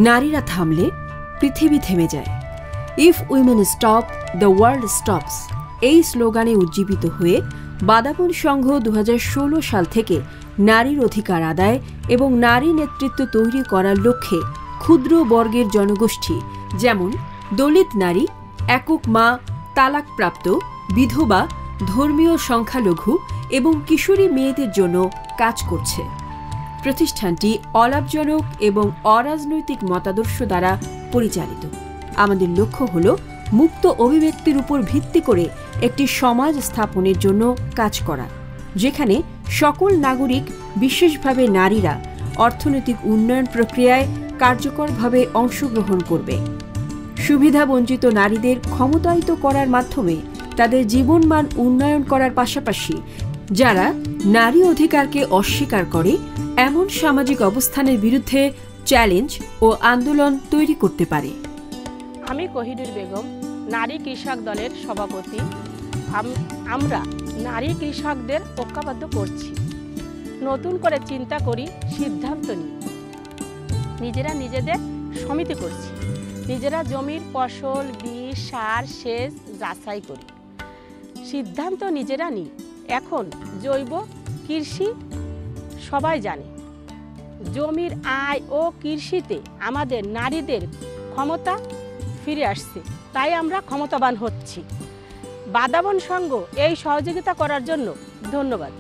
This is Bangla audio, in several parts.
নারীরা থামলে পৃথিবী থেমে যায়। If women stop, the world stops. এই স্লোগানে উজ্জীবিত হয়ে বাদাবন সংঘ 2016 সাল থেকে নারীর অধিকার আদায় এবং নারী নেতৃত্ব তৈরি করার লক্ষ্যে ক্ষুদ্র বর্গের জনগোষ্ঠী যেমন দলিত নারী, একক মা, তালাকপ্রাপ্ত, বিধবা, ধর্মীয় সংখ্যালঘু এবং কিশোরী মেয়েদের জন্য কাজ করছে। প্রতিষ্ঠানটি অলাভজনক এবং অরাজনৈতিক মতাদর্শ দ্বারা পরিচালিত। আমাদের লক্ষ্য হল মুক্ত অভিব্যক্তির উপর ভিত্তি করে একটি সমাজ স্থাপনের জন্য কাজ করা, যেখানে সকল নাগরিক, বিশেষভাবে নারীরা, অর্থনৈতিক উন্নয়ন প্রক্রিয়ায় কার্যকরভাবে অংশগ্রহণ করবে। সুবিধাবঞ্চিত নারীদের ক্ষমতায়িত করার মাধ্যমে তাদের জীবনমান উন্নয়ন করার পাশাপাশি যারা নারী অধিকারকে অস্বীকার করে এমন সামাজিক অবস্থানের বিরুদ্ধে চ্যালেঞ্জ ও আন্দোলন তৈরি করতে পারে। আমি কোহিনুর বেগম, নারী কৃষক দলের সভাপতি। আমরা নারী কৃষকদের ঐক্যবদ্ধ করছি, নতুন করে চিন্তা করি, সিদ্ধান্ত নিই, নিজেরা নিজেদের সমিতি করছি, নিজেরা জমির ফসল, বীজ, সার, সেচ যাচাই করি, সিদ্ধান্ত নিজেরা নিই। এখন জৈব কৃষি সবাই জানে। জমির আয় ও কৃষিতে আমাদের নারীদের ক্ষমতা ফিরে আসছে, তাই আমরা ক্ষমতাবান হচ্ছি। বাদাবন সংঘ এই সহযোগিতা করার জন্য ধন্যবাদ।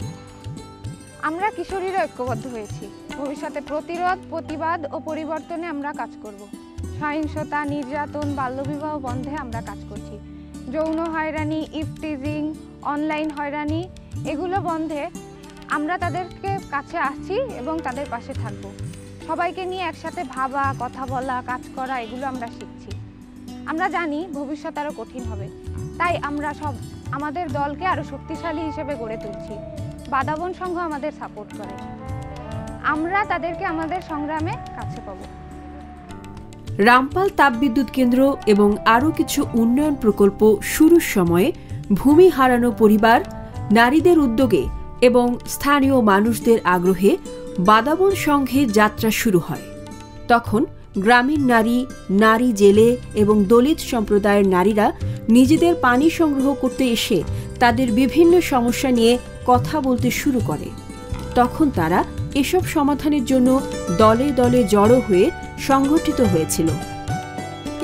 আমরা কিশোরীরা ঐক্যবদ্ধ হয়েছি। ভবিষ্যতে প্রতিরোধ, প্রতিবাদ ও পরিবর্তনে আমরা কাজ করব। সহিংসতা, নির্যাতন, বাল্যবিবাহ বন্ধে আমরা কাজ করছি। যৌন হয়রানি, ইফটিজিং, অনলাইন হয়রানি এগুলো বন্ধে আমরা তাদেরকে কাছে আসছি এবং তাদের পাশে থাকব। সবাইকে নিয়ে একসাথে ভাবা, কথা বলা, কাজ করা এগুলো আমরা শিখছি। আমরা জানি ভবিষ্যৎ আরও কঠিন হবে, তাই আমরা আমাদের দলকে আরও শক্তিশালী হিসেবে গড়ে তুলছি। বাদাবন সংঘ আমাদের সাপোর্ট করে। আমরা তাদেরকে আমাদের সংগ্রামে কাছে পাব। রামপাল তাপবিদ্যুৎ কেন্দ্র এবং আরও কিছু উন্নয়ন প্রকল্প শুরুর সময়ে ভূমি হারানো পরিবার, নারীদের উদ্যোগে এবং স্থানীয় মানুষদের আগ্রহে বাদাবন সংঘের যাত্রা শুরু হয়। তখন গ্রামীণ নারী, নারী জেলে এবং দলিত সম্প্রদায়ের নারীরা নিজেদের পানি সংগ্রহ করতে এসে তাদের বিভিন্ন সমস্যা নিয়ে কথা বলতে শুরু করে। তখন তারা এসব সমাধানের জন্য দলে দলে জড়ো হয়ে সংগঠিত হয়েছিল।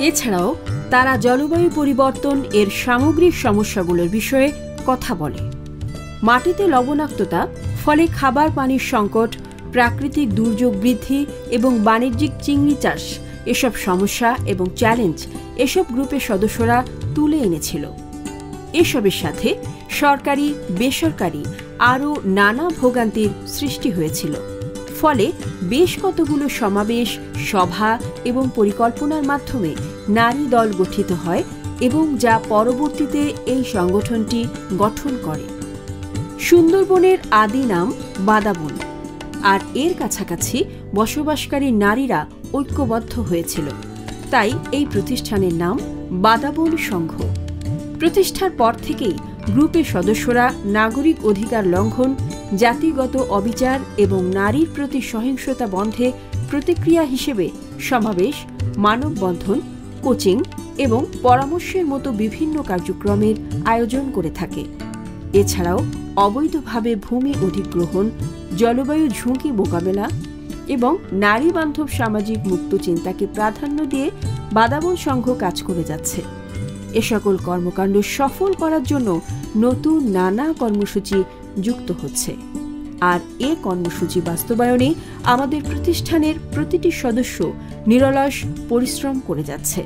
এছাড়াও তারা জলবায়ু পরিবর্তন এর সামগ্রিক সমস্যাগুলোর বিষয়ে কথা বলে। মাটিতে লবণাক্ততা, ফলে খাবার পানির সংকট, প্রাকৃতিক দুর্যোগ বৃদ্ধি এবং বাণিজ্যিক চিংড়ি চাষ এসব সমস্যা এবং চ্যালেঞ্জ এসব গ্রুপের সদস্যরা তুলে এনেছিল। এসবের সাথে সরকারি, বেসরকারি আরও নানা ভোগান্তির সৃষ্টি হয়েছিল। ফলে বেশ কতগুলো সমাবেশ, সভা এবং পরিকল্পনার মাধ্যমে নারী দল গঠিত হয় এবং যা পরবর্তীতে এই সংগঠনটি গঠন করে। সুন্দরবনের আদি নাম বাদাবন, আর এর কাছাকাছি বসবাসকারী নারীরা ঐক্যবদ্ধ হয়েছিল, তাই এই প্রতিষ্ঠানের নাম বাদাবন সংঘ। প্রতিষ্ঠার পর থেকেই গ্রুপের সদস্যরা নাগরিক অধিকার লঙ্ঘন, জাতিগত অবিচার এবং নারীর প্রতি সহিংসতা বন্ধে প্রতিক্রিয়া হিসেবে সমাবেশ, মানববন্ধন, কোচিং এবং পরামর্শের মতো বিভিন্ন কার্যক্রমের আয়োজন করে থাকে। এছাড়াও অবৈধভাবে ভূমি অধিগ্রহণ, জলবায়ু ঝুঁকি মোকাবেলা এবং নারী বান্ধব সামাজিক মুক্ত চিন্তাকে প্রাধান্য দিয়ে বাদাবন সংঘ কাজ করে যাচ্ছে। এ সকল কর্মকাণ্ড সফল করার জন্য নতুন নানা কর্মসূচি যুক্ত হচ্ছে, আর এ কর্মসূচি বাস্তবায়নে আমাদের প্রতিষ্ঠানের প্রতিটি সদস্য নিরলস পরিশ্রম করে যাচ্ছে।